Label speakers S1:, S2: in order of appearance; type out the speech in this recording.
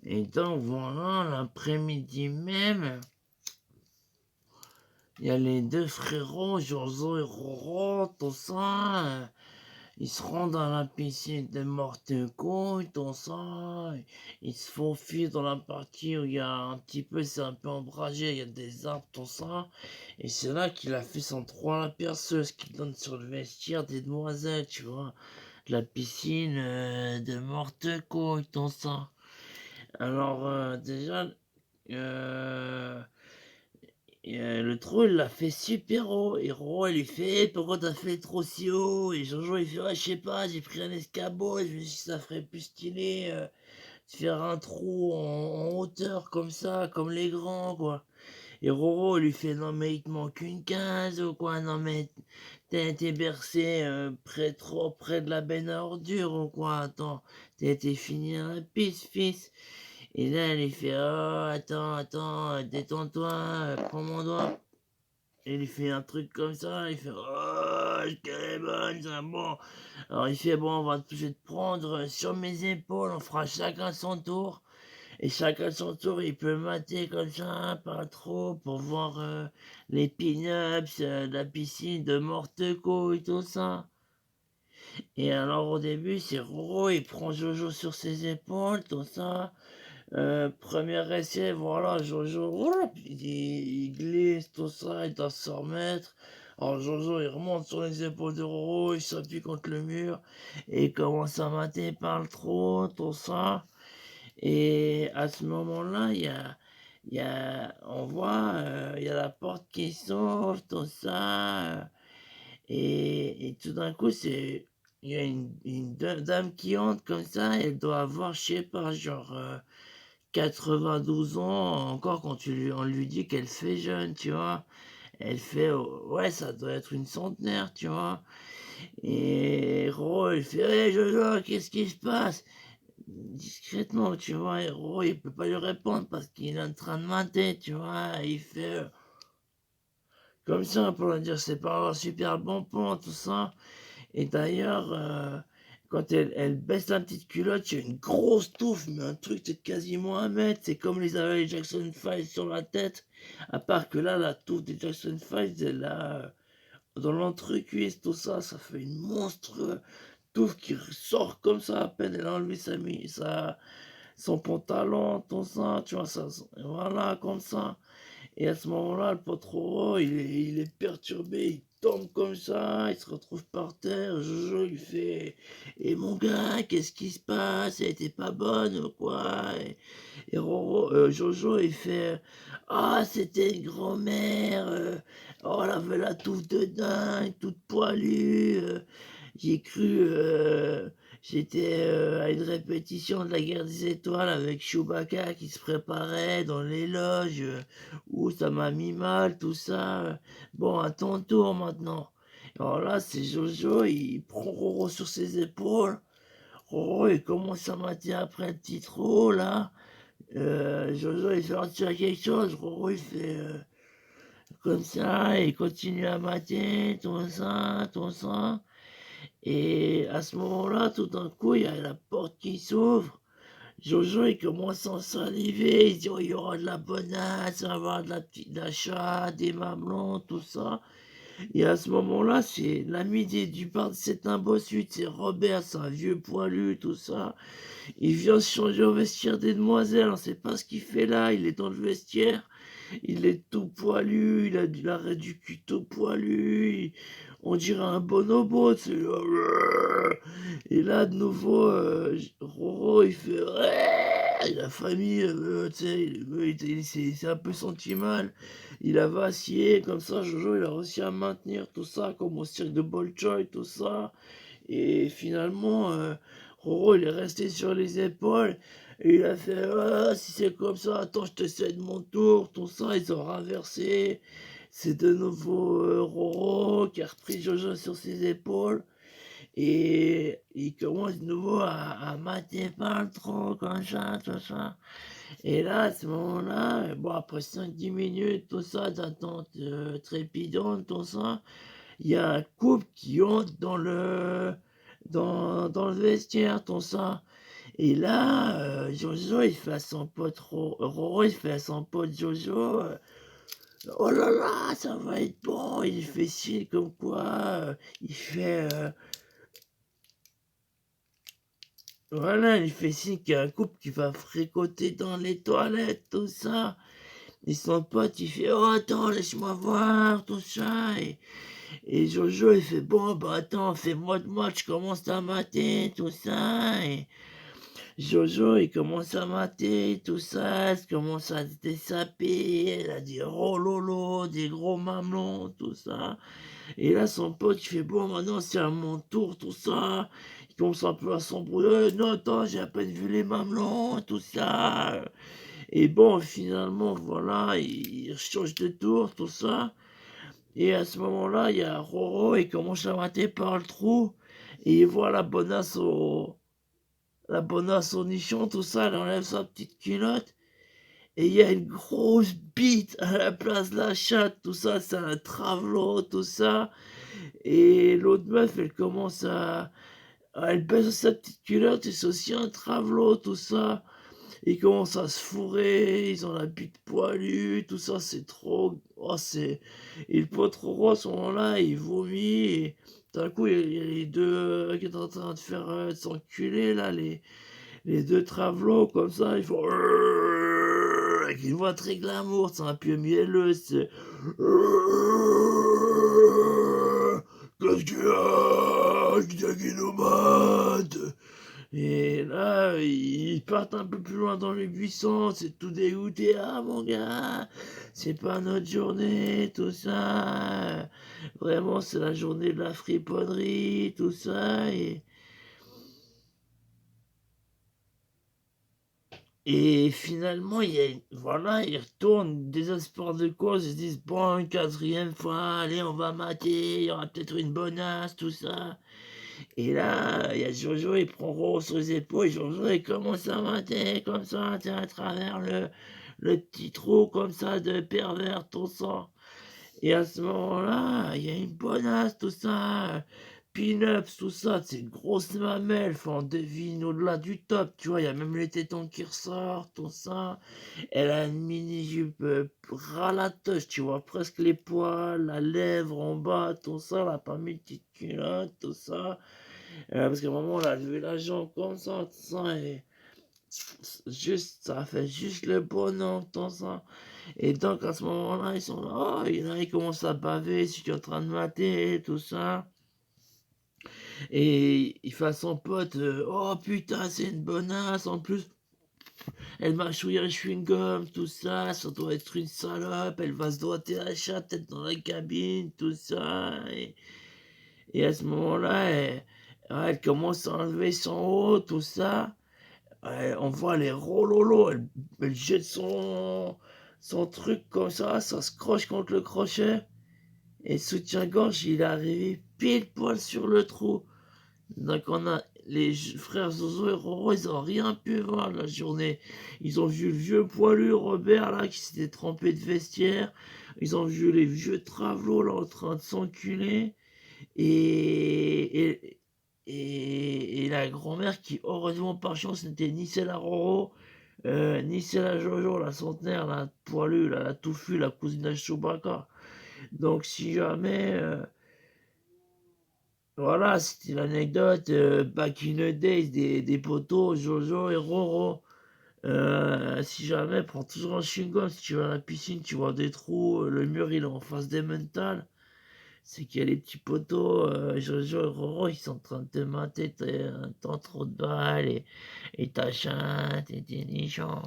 S1: Et donc voilà, l'après-midi même, il y a les deux frérots, Jojo et Roro, tout ça. Ils se rendent dans la piscine de Morteco, tout ça. Ils se faufilent dans la partie où il y a un petit peu, c'est un peu ombragé, il y a des arbres, tout ça. Et c'est là qu'il a fait son trou à la perceuse qui donne sur le vestiaire des demoiselles, tu vois. La piscine de Morteco et tout ça. Alors, déjà, euh, le trou, il l'a fait super haut. Et Roro, il lui fait: pourquoi t'as fait le trou si haut? Et Jojo, il fait: ouais, je sais pas, j'ai pris un escabeau et je me suis dit, ça ferait plus stylé de faire un trou en hauteur comme ça, comme les grands, quoi. Et Roro, il lui fait: non, mais il te manque une case ou quoi? Non, mais t'as été bercé trop près de la benne à ordures ou quoi? Attends, t'as été fini à la piste, fils. Et là, elle lui fait: oh, attends, détends-toi, prends mon doigt. Et il fait un truc comme ça, il fait: oh, quelle est bonne, ça, bon. Alors il fait: bon, je vais te prendre sur mes épaules, on fera chacun son tour. Et chacun son tour, il peut mater comme ça, pas trop, pour voir les pin-ups, la piscine de Morteco et tout ça. Et alors au début, c'est Roro, il prend Jojo sur ses épaules, tout ça. Premier essai, voilà, Jojo, il glisse, tout ça, il doit se remettre. Alors Jojo, il remonte sur les épaules de Roro, il s'appuie contre le mur, et il commence à mater par le trou, tout ça. Et à ce moment-là, on voit, il y a la porte qui s'ouvre, tout ça. Et tout d'un coup, il y a une dame qui entre comme ça, elle doit avoir, je sais pas, genre 92 ans, encore quand on lui dit qu'elle fait jeune, tu vois. Elle fait: oh, ouais, ça doit être une centenaire, tu vois. Et Ro, il fait: hey, Jojo, qu'est-ce qui se passe? Discrètement, tu vois. Et Ro, il peut pas lui répondre parce qu'il est en train de mater, tu vois. Il fait comme ça pour lui dire: c'est pas un super bon pont, tout ça. Et d'ailleurs, quand elle baisse la petite culotte, il y a une grosse touffe, mais un truc de quasiment 1 mètre. C'est comme les avait les Jackson 5 sur la tête. À part que là, la touffe des Jackson 5, elle a dans l'entrecuisse, tout ça, ça fait une monstre touffe qui sort comme ça à peine elle a enlevé son pantalon, tout ça, tu vois, ça, voilà, comme ça. Et à ce moment-là, le pote il est perturbé, il tombe comme ça, il se retrouve par terre. Jojo lui fait: et mon gars, qu'est-ce qui se passe? Elle était pas bonne ou quoi? Et Jojo, il fait: ah, c'était une grand-mère, oh, elle avait la touffe de dingue, toute poilue. J'ai cru, j'étais à une répétition de la guerre des étoiles avec Chewbacca qui se préparait dans les loges. Ouh, ça m'a mis mal, tout ça. Bon, à ton tour maintenant. Alors là, c'est Jojo, il prend Roro sur ses épaules. Roro, il commence à mater après le petit trou, là. Jojo, il fait retirer quelque chose. Roro, il fait comme ça, il continue à mater, tout ça, tout ça. Et à ce moment-là, tout d'un coup, il y a la porte qui s'ouvre. Jojo, il commence à saliver. Il dit: oh, il y aura de la bonasse, il va y avoir de la chatte, des mamelons, tout ça. Et à ce moment-là, c'est l'ami du bar de C'est un beau suite. C'est Robert, c'est un vieux poilu, tout ça. Il vient se changer au vestiaire des demoiselles. On ne sait pas ce qu'il fait là. Il est dans le vestiaire. Il est tout poilu, il a de l'arrêt du cul tout poilu, on dirait un bonobo, tu sais. Et là, de nouveau, Roro, il fait et la famille, tu sais, c'est un peu senti mal. Il a vacillé, comme ça, Jojo, il a réussi à maintenir tout ça, comme au cirque de Bolshoi, tout ça. Et finalement, Roro, il est resté sur les épaules. Et il a fait: ah, si c'est comme ça, attends, je te cède mon tour, tout ça. Ils ont renversé. C'est de nouveau Roro qui a repris Jojo sur ses épaules. Et il commence de nouveau à mater par le tronc, comme ça, tout ça. Et là, à ce moment-là, bon, après 5-10 minutes, tout ça, d'attente trépidante, tout ça, il y a un couple qui entre dans le vestiaire, tout ça. Et là, Jojo, il fait à son pote Roro, il fait à son pote Jojo, «Oh là là, ça va être bon!» Il fait signe comme quoi, il fait, voilà, il fait signe qu'il y a un couple qui va fricoter dans les toilettes, tout ça. Et son pote, il fait: «Oh attends, laisse-moi voir», tout ça. Et Jojo, il fait: «Bon, bah attends, fais-moi de moi, je commence à mater», tout ça. Et Jojo, il commence à mater, tout ça, elle commence à se dessaper, elle a des rololo, des gros mamelons, tout ça. Et là, son pote, il fait: «Bon, maintenant, c'est à mon tour», tout ça. Il commence un peu à s'embrouiller: «Non, attends, j'ai à peine vu les mamelons», tout ça. Et bon, finalement, voilà, il change de tour, tout ça. Et à ce moment-là, il y a Roro, il commence à mater par le trou. Et il voit la bonasse au nichon, tout ça, elle enlève sa petite culotte. Et il y a une grosse bite à la place de la chatte, tout ça, c'est un travelot, tout ça. Et l'autre meuf, elle commence elle baisse sa petite culotte, et c'est aussi un travelot, tout ça. Ils commencent à se fourrer, ils ont la bite poilue, tout ça, c'est trop. Oh, c'est. Et le pote Roro, à ce moment-là, il vomit. Et d'un coup, il y a les deux qui sont en train de faire de s'enculer, là, les deux travelots, comme ça, ils font. Avec une voix très glamour, c'est un peu mielleux, c'est. Qu'est-ce qu'il y a? Qui c'est qui nous mate? Et là, ils partent un peu plus loin dans les buissons, c'est tout dégoûté. «Ah mon gars, c'est pas notre journée, tout ça. Vraiment, c'est la journée de la friponnerie, tout ça.» Et finalement, voilà, ils retournent désespoir de cause, ils se disent: «Bon, une quatrième fois, allez, on va mater, il y aura peut-être une bonasse, tout ça.» Et là, il y a Jojo, il prend Roro sur les épaules, et Jojo, il commence à mater comme ça, tu sais, à travers le petit trou comme ça de pervers, tout ça. Et à ce moment-là, il y a une bonasse, tout ça, pin-ups, tout ça, c'est une grosse mamelle, enfin, on devine au-delà du top, tu vois, il y a même les tétons qui ressortent, tout ça. Elle a une mini-jupe ras la touche, tu vois, presque les poils, la lèvre en bas, tout ça, elle a pas mis de petite culotte, tout ça. Parce qu'à un moment, elle a levé la jambe comme ça, tout ça, et juste, ça fait juste le bonhomme, tout ça. Et donc, à ce moment-là, ils sont là, oh, et là, ils commencent à baver, je suis en train de mater, tout ça. Et il fait à son pote, oh putain, c'est une bonasse, en plus, elle m'a chouillé un chewing-gum, tout ça doit être une salope, elle va se doiter la chatte, peut-être dans la cabine, tout ça. Et à ce moment-là, elle commence à enlever son haut, tout ça. On voit les rololos, elle jette son truc comme ça se croche contre le crochet. Et le soutien-gorge, il est arrivé pile poil sur le trou. Donc on a les frères Zozo et Roro, ils ont rien pu voir la journée. Ils ont vu le vieux poilu Robert là qui s'était trempé de vestiaire. Ils ont vu les vieux travelots là en train de s'enculer. Et, et la grand-mère qui, heureusement par chance, n'était ni celle à Roro, ni celle à Jojo, la centenaire, la poilue, la touffue, la cousine à Chewbacca. Donc si jamais, voilà, c'était l'anecdote, back in the days, des potos, Jojo et Roro. Si jamais, prends toujours un chewing-gum, si tu vas à la piscine, tu vois des trous, le mur il est en face des mentales. C'est qu'il y a les petits poteaux, Jojo et Roro, ils sont en train de te mater, t'as trop de balles, et ta chatte, et tes nichons.